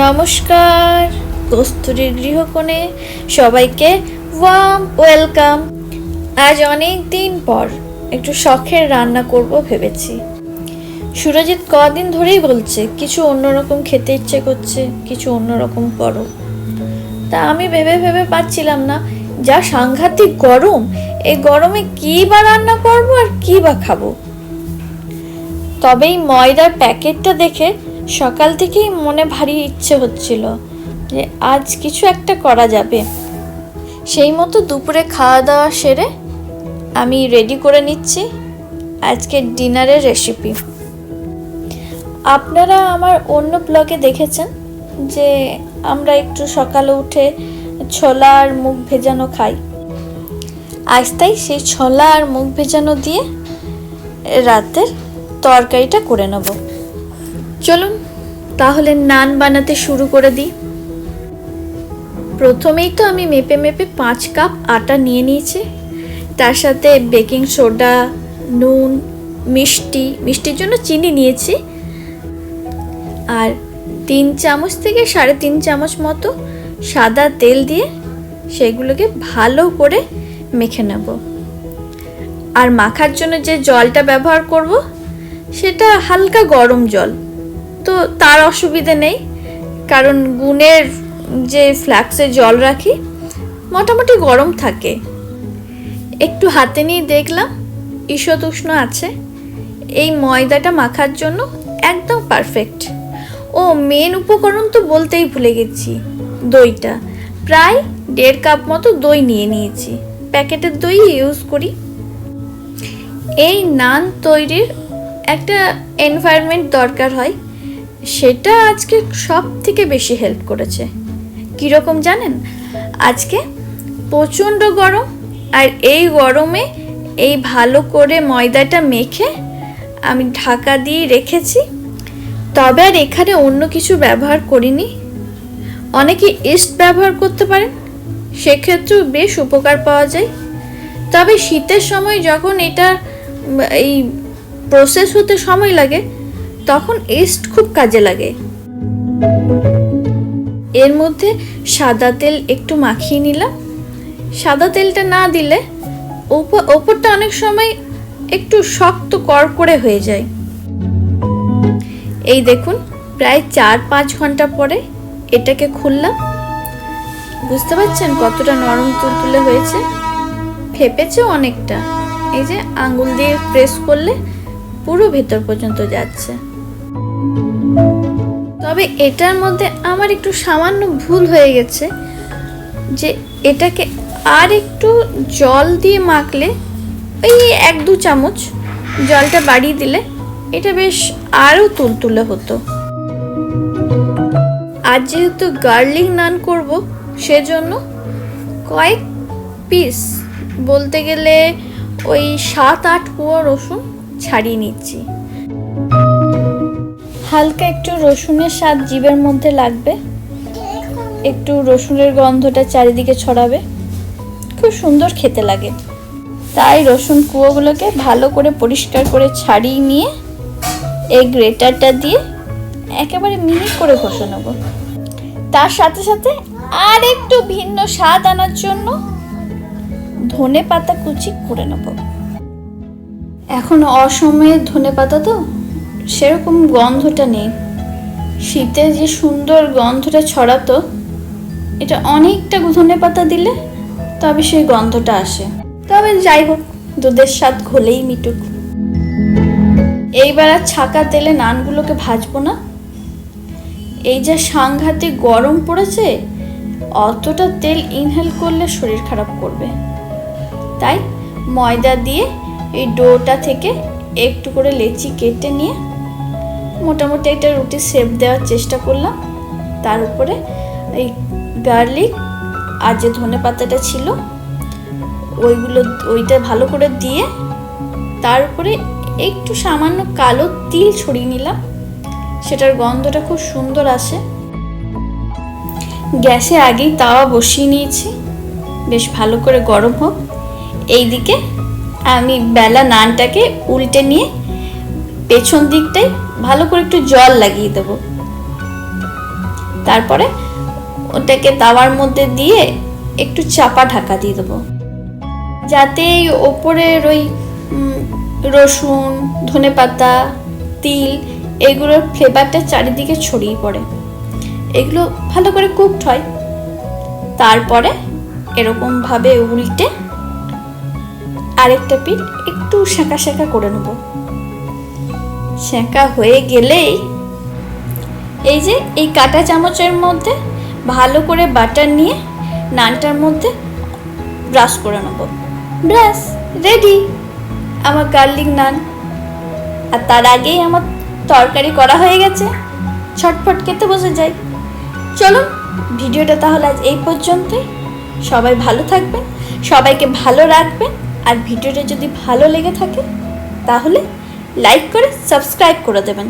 নমস্কার, কস্তুরীর গৃহকোণে সবাইকে warm welcome. আজ অনেক দিন পর একটু শখের রান্না করব ভেবেছি। সুরজিৎ কদিন ধরেই বলছে কিছু অন্যরকম খেতে ইচ্ছে করছে, কিছু অন্যরকম করো। তা আমি ভেবে ভেবে পাচ্ছিলাম না, যা সাংঘাতিক গরম, এই গরমে কী বা রান্না করবো আর কী বা খাবো। তবে এই ময়দার প্যাকেটটা দেখে সকাল থেকেই মনে ভারী ইচ্ছে হচ্ছিল যে আজ কিছু একটা করা যাবে। সেই মতো দুপুরে খাওয়া দাওয়া সেরে আমি রেডি করে নিচ্ছি আজকের ডিনারের রেসিপি। আপনারা আমার অন্য ব্লগে দেখেছেন যে আমরা একটু সকালে উঠে ছোলা আর মুগ ভেজানো খাই। আজ তাই সেই ছোলা আর মুগ ভেজানো দিয়ে রাতের তরকারিটা করে নেব। চলুন তাহলে নান বানাতে শুরু করে দিই। প্রথমেই তো আমি মেপে মেপে 5 কাপ আটা নিয়ে নিয়েছি। তার সাথে বেকিং সোডা, নুন, মিষ্টির জন্য চিনি নিয়েছি, আর 3 চামচ থেকে 3.5 চামচ মতো সাদা তেল দিয়ে সেগুলোকে ভালো করে মেখে নেব। আর মাখার জন্য যে জলটা ব্যবহার করব সেটা হালকা গরম জল। তো তার অসুবিধে নেই, কারণ গুনের যে ফ্লাক্সে জল রাখি মোটামুটি গরম থাকে। একটু হাতে নিয়ে দেখলাম ঈষৎ উষ্ণ আছে। এই ময়দাটা মাখার জন্য একদম পারফেক্ট। ও মেন উপকরণ তো বলতেই ভুলে গেছি, দইটা। প্রায় 1.5 কাপ মতো দই নিয়ে নিয়েছি, প্যাকেটের দই ইউজ করি। এই নান তৈরির একটা এনভায়রনমেন্ট দরকার হয়, সেটা আজকে সব থেকে বেশি হেল্প করেছে। কীরকম জানেন? আজকে প্রচণ্ড গরম, আর এই গরমে এই ভালো করে ময়দাটা মেখে আমি ঢাকা দিয়ে রেখেছি। তবে আর এখানে অন্য কিছু ব্যবহার করিনি। অনেকে ইস্ট ব্যবহার করতে পারেন, সেক্ষেত্রেও বেশ উপকার পাওয়া যায়। তবে শীতের সময় যখন এটা এই প্রসেস হতে সময় লাগে, তখন ইস্ট খুব কাজে লাগে। এর মধ্যে সাদা তেল একটু মাখিয়ে নিলাম। সাদা তেলটা না দিলে ওপরটা অনেক সময় একটু শক্ত করকরে হয়ে যায়। এই দেখুন, প্রায় 4-5 ঘন্টা পরে এটাকে খুললাম। বুঝতে পারছেন কতটা নরম তুলতুলে হয়েছে? ফেপেছে অনেকটা। এই যে আঙ্গুল দিয়ে প্রেস করলে পুরো ভেতর পর্যন্ত যাচ্ছে। তবে এটার মধ্যে আমার একটু সামান্য ভুল হয়ে গেছে, যে এটাকে আর একটু জল দিয়ে মাখলে, ওই 1-2 চামচ জলটা বাড়িয়ে দিলে এটা বেশ আরও তুলতুলে হতো। আর যেহেতু গার্লিক নান করব, সেজন্য কয়েক পিস, বলতে গেলে ওই 7-8 কোয়া রসুন ছাড়িয়ে নিচ্ছি। হালকা একটু রসুনের স্বাদ জিভের মধ্যে লাগবে, একটু রসুনের গন্ধটা চারিদিকে ছড়াবে, খুব সুন্দর খেতে লাগে। তাই রসুন কুয়োগুলোকে ভালো করে পরিষ্কার করে ছাড়িয়ে নিয়ে এই গ্রেটারটা দিয়ে একেবারে মিহি করে ঘষে নেব। তার সাথে সাথে আর একটু ভিন্ন স্বাদ আনার জন্য ধনে পাতা কুচি করে নেব। এখন অসময়ে ধনে পাতা তো সেরকম গন্ধটা নেই। শীতে যে সুন্দর গন্ধটা ছড়াতো, এটা অনেকটা ধনে পাতা দিলে তবে সেই গন্ধটা আসে। তবে যাই হোক, দুধের স্বাদ ঘোলেই মিটুক। এইবার আর ছাকা তেলে নানগুলোকে ভাজবো না। এই যে সাংঘাতিক গরম পড়েছে, অতটা তেল ইনহেল করলে শরীর খারাপ করবে। তাই ময়দা দিয়ে এই ডোটা থেকে একটু করে লেচি কেটে নিয়ে মোটামুটি একটা রুটি শেপ দেওয়ার চেষ্টা করলাম। তার উপরে এই গার্লিক আর যে ধনে পাতাটা ছিল ওইটা ভালো করে দিয়ে তার উপরে একটু সামান্য কালো তিল ছড়িয়ে নিলাম। সেটার গন্ধটা খুব সুন্দর আসে। গ্যাসে আগেই তাওয়া বসিয়ে নিয়েছি, বেশ ভালো করে গরম হোক। এইদিকে আমি বেলা নানটাকে উল্টে নিয়ে পেছন দিকটায় ভালো করে একটু জল লাগিয়ে দেবো। তারপরে ওটাকে তাওয়ার মধ্যে দিয়ে একটু চাপা ঢাকা দিয়ে দেবো, যাতে এই ওপরের ওই রসুন, ধনেপাতা, তিল এগুলোর ফ্লেভারটা চারিদিকে ছড়িয়ে পড়ে, এগুলো ভালো করে কুকড হয়। তারপরে এরকমভাবে উল্টে আরেকটা পিঠ একটু সেঁকা সেঁকা করে নেব। সেঁকা হয়ে গেলেই এই যে এই কাঁটা চামচের মধ্যে ভালো করে বাটার নিয়ে নানটার মধ্যে ব্রাশ করে নেব। ব্রাশ রেডি আমার গার্লিক নান। আর তার আগেই আমার তরকারি করা হয়ে গেছে, ছটফট খেতে বসে যাই। চলো ভিডিওটা তাহলে আজ এই পর্যন্তই। সবাই ভালো থাকবেন, সবাইকে ভালো রাখবেন। আর ভিডিওটা যদি ভালো লেগে থাকে তাহলে লাইক করে সাবস্ক্রাইব করে দেবেন।